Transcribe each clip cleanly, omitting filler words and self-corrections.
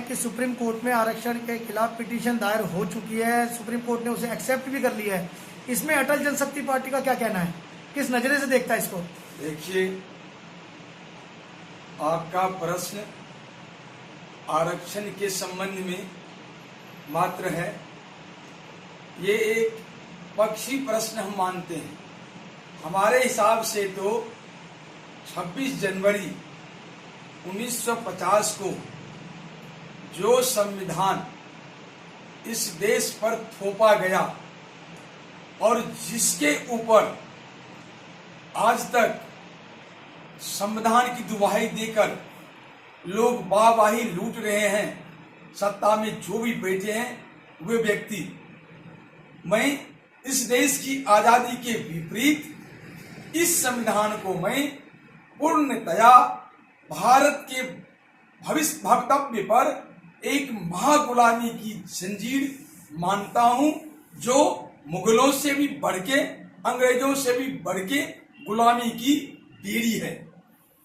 कि supreme court में आरक्षण के खिलाफ पिटीशन दायर हो चुकी है, सुप्रीम कोर्ट ने उसे एक्सेप्ट भी कर लिया है। इसमें अटल जनशक्ति पार्टी का क्या कहना है, किस नजरे से देखता है इसको? देखिए, आपका प्रश्न आरक्षण के संबंध में मात्र है। ये एक पक्षी प्रश्न हम मानते हैं। हमारे हिसाब से तो 26 जनवरी 1950 को जो संविधान इस देश पर थोपा गया और जिसके ऊपर आज तक संविधान की दुहाई देकर लोग वाहवाही लूट रहे हैं, सत्ता में जो भी बैठे हैं वे व्यक्ति, मैं इस देश की आजादी के विपरीत इस संविधान को मैं पूर्णतया भारत के भविष्य भवितव्य पर एक महागुलामी की जंजीर मानता हूं, जो मुगलों से भी बढ़ के, अंग्रेजों से भी बढ़ के गुलामी की पीढ़ी है।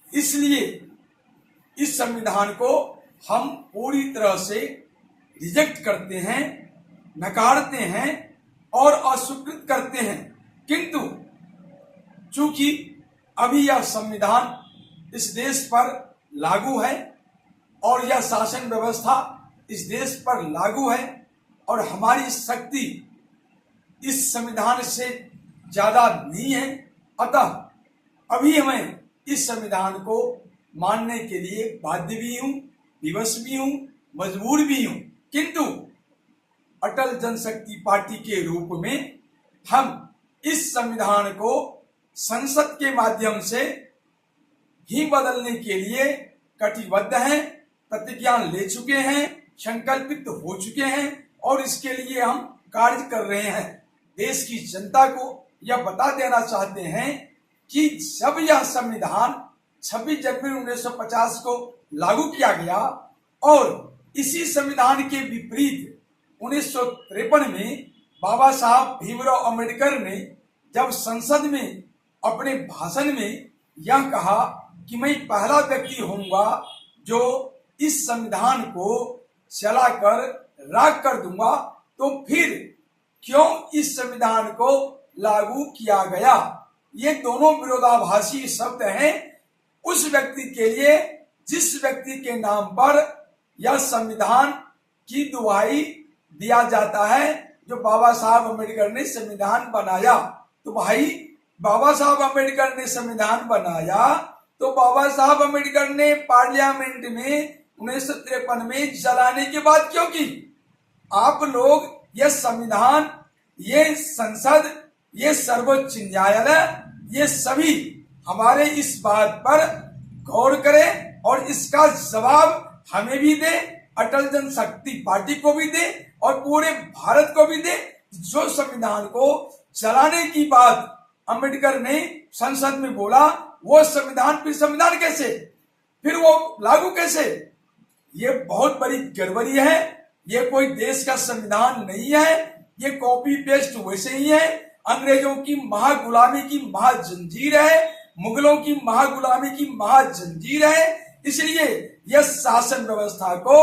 इसलिए इस संविधान को हम पूरी तरह से रिजेक्ट करते हैं, नकारते हैं और अस्वीकृत करते हैं। किंतु चूंकि अभी यह संविधान इस देश पर लागू है और यह शासन व्यवस्था इस देश पर लागू है और हमारी शक्ति इस संविधान से ज्यादा नहीं है, अतः अभी मैं इस संविधान को मानने के लिए बाध्य भी हूं, विवश भी हूं, मजबूर भी हूं। किंतु अटल जनशक्ति पार्टी के रूप में हम इस संविधान को संसद के माध्यम से ही बदलने के लिए कटिबद्ध हैं, प्रतिज्ञा ले चुके हैं, संकल्पित हो चुके हैं और इसके लिए हम कार्य कर रहे हैं। देश की जनता को यह बता देना चाहते हैं कि जब यह संविधान 26 जनवरी 1950 को लागू किया गया और इसी संविधान के विपरीत 1953 में बाबा साहब भीमराव अंबेडकर ने जब संसद में अपने भाषण में यह कहा कि मैं पहला व्यक्ति होऊंगा जो इस संविधान को चलाकर राख कर दूंगा, तो फिर क्यों इस संविधान को लागू किया गया? ये दोनों विरोधाभासी शब्द हैं उस व्यक्ति के लिए जिस व्यक्ति के नाम पर यह संविधान की दुहाई दिया जाता है, जो बाबा साहब अम्बेडकर ने संविधान बनाया। तो भाई, बाबा साहब अम्बेडकर ने संविधान बनाया तो बाबा साहब अम्बेडकर ने पार्लियामेंट में 1953 में जलाने की बात क्यों की? आप लोग ये संविधान, ये संसद, ये सर्वोच्च न्यायालय, ये सभी हमारे इस बात पर गौर करें और इसका जवाब हमें भी दे, अटल जनशक्ति पार्टी को भी दे और पूरे भारत को भी दे। जो संविधान को चलाने की बात अंबेडकर ने संसद में बोला, वो संविधान फिर संविधान कैसे, फिर वो लागू कैसे? ये बहुत बड़ी गड़बड़ी है। ये कोई देश का संविधान नहीं है, ये कॉपी पेस्ट वैसे ही है। अंग्रेजों की महागुलामी की महाजंजीर है, मुगलों की महागुलामी की महाजंजीर है। इसलिए यह शासन व्यवस्था को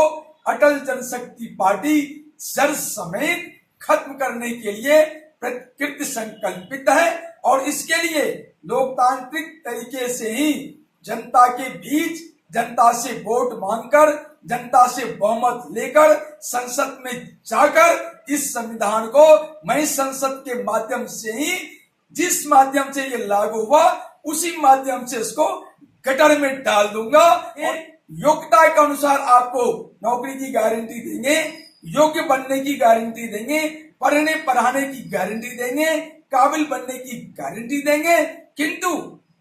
अटल जनशक्ति पार्टी जड़ समेत खत्म करने के लिए कृत संकल्पित है और इसके लिए लोकतांत्रिक तरीके से ही जनता के बीच जनता से वोट मांगकर, जनता से बहुमत लेकर संसद में जाकर इस संविधान को मैं संसद के माध्यम से ही, जिस माध्यम से ये लागू हुआ उसी माध्यम से इसको गटर में डाल दूंगा। योग्यता के अनुसार आपको नौकरी की गारंटी देंगे, योग्य बनने की गारंटी देंगे, पढ़ने पढ़ाने की गारंटी देंगे, काबिल बनने की गारंटी देंगे। किंतु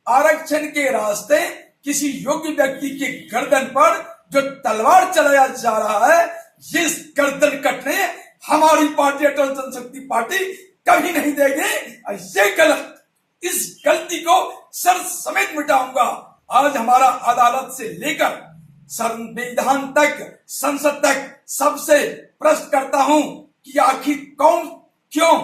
आरक्षण के रास्ते किसी योग्य व्यक्ति के गर्दन पर जो तलवार चलाया जा रहा है, जिस गर्दन कटने हमारी पार्टी अटल जनशक्ति पार्टी कभी नहीं देगी। ऐसे गलत, इस गलती को सर समेत मिटाऊंगा। आज हमारा अदालत से लेकर संविधान तक, संसद तक सबसे प्रश्न करता हूं कि आखिर कौन क्यों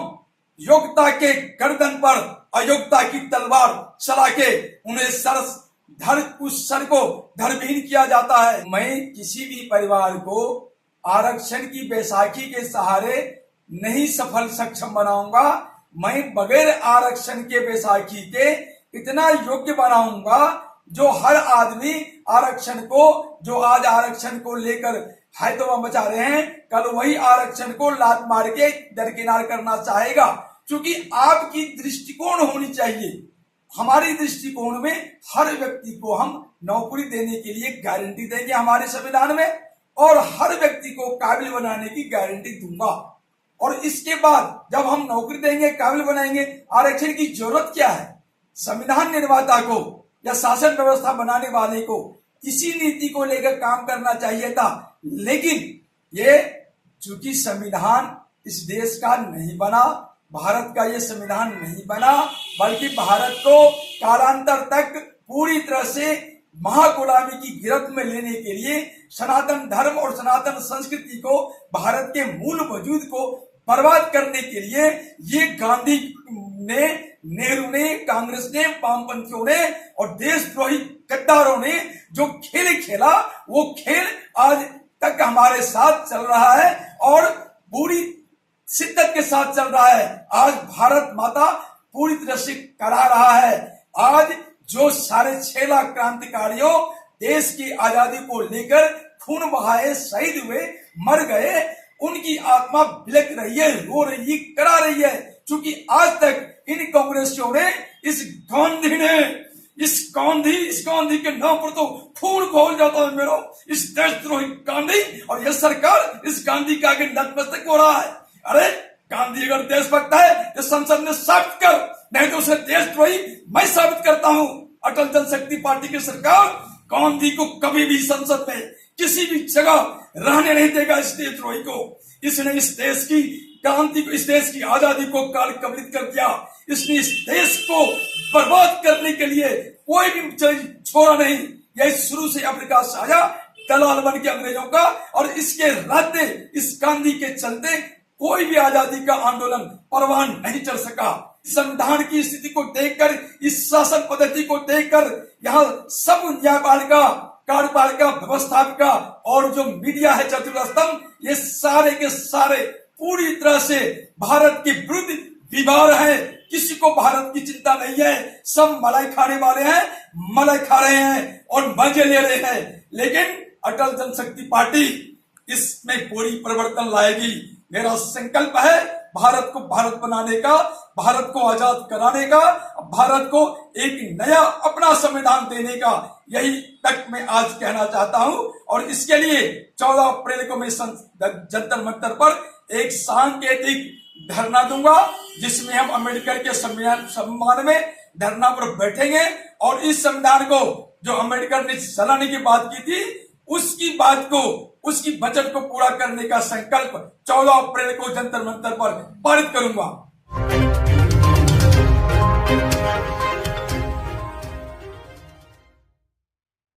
योग्यता के गर्दन पर अयोग्यता की तलवार चला के उन्हें सर को धरबीन किया जाता है। मैं किसी भी परिवार को आरक्षण की बैसाखी के सहारे नहीं सफल सक्षम बनाऊंगा, मैं बगैर आरक्षण के बैसाखी के इतना योग्य बनाऊंगा जो हर आदमी आरक्षण को, जो आज आरक्षण को लेकर हैदों मचा रहे हैं, कल वही आरक्षण को लात मार के दरकिनार करना चाहेगा। क्योंकि आपकी दृष्टिकोण होनी चाहिए। हमारी दृष्टिकोण में हर व्यक्ति को हम नौकरी देने के लिए गारंटी देंगे हमारे संविधान में, और हर व्यक्ति को काबिल बनाने की गारंटी दूंगा। और इसके बाद जब हम नौकरी देंगे, काबिल बनाएंगे, आरक्षण की जरूरत क्या है? संविधान निर्माता को या शासन व्यवस्था बनाने वाले को इसी नीति को लेकर काम करना चाहिए था। लेकिन ये चूंकि संविधान इस देश का नहीं बना, भारत का ये संविधान नहीं बना, बल्कि भारत को कालांतर तक पूरी तरह से महागुलामी की गिरफ्त में लेने के लिए सनातन धर्म और सनातन संस्कृति को, भारत के मूल वजूद को बर्बाद करने के लिए ये गांधी ने, नेहरू ने, कांग्रेस ने, वामपंथियों ने और देशद्रोही गद्दारों ने जो खेल खेला, वो खेल आज तक हमारे साथ चल रहा है और पूरी शिद्दत के साथ चल रहा है। आज भारत माता पूरी तरह से करा रहा है। आज जो 6.5 लाख क्रांतिकारियों देश की आजादी को लेकर खून बहाए, शहीद हुए, मर गए, उनकी आत्मा बिलक रही है, रो रही है, करा रही है। क्योंकि आज तक इन कांग्रेसियों ने, इस गांधी के नाम पर तो खून खोल जाता है मेरा, इस देशद्रोही गांधी, और यह सरकार इस गांधी के आगे नतमस्तक हो रहा है। अरे गांधी अगर देशभक्त है तो संसद में साबित कर, नहीं तो उसे देशद्रोही मैं साबित करता हूं। अटल जनशक्ति पार्टी की सरकार गांधी को कभी भी संसद में किसी भी जगह रहने नहीं देगा। इस देशद्रोही को, इसने इस देश की क्रांति को, इस देश की आजादी को काल कबलित कर दिया। इसने इस देश को बर्बाद करने के लिए कोई भी छोड़ा नहीं। यह शुरू से अफ्रीका से आया दलाल बन के अंग्रेजों का, और इसके रहते, इस गांधी के चलते कोई भी आजादी का आंदोलन परवान नहीं चल सका। संविधान की स्थिति को देखकर, इस शासन पद्धति को देखकर, यहाँ सब न्यायपालिका, कार्यपालिका, व्यवस्थापिका और जो मीडिया है चतुर्थस्तंभ, ये सारे के सारे पूरी तरह से भारत के विरुद्ध विवार है। किसी को भारत की चिंता नहीं है। सब मलाई खाने वाले हैं, मलाई खा रहे हैं और मजे ले रहे हैं। लेकिन अटल जनशक्ति पार्टी इसमें पूरी परिवर्तन लाएगी। मेरा संकल्प है भारत को भारत बनाने का, भारत को आजाद कराने का, भारत को एक नया अपना संविधान देने का। यही तक मैं आज कहना चाहता हूं। और इसके लिए 14 अप्रैल को मैं जंतर मंतर पर एक सांकेतिक धरना दूंगा, जिसमें हम अम्बेडकर के सम्मान में धरना पर बैठेंगे और इस संविधान को जो अम्बेडकर ने चलाने की बात की थी, उसकी बात को, उसकी बजट को पूरा करने का संकल्प 14 अप्रैल को जंतर मंतर पर पारित करूंगा।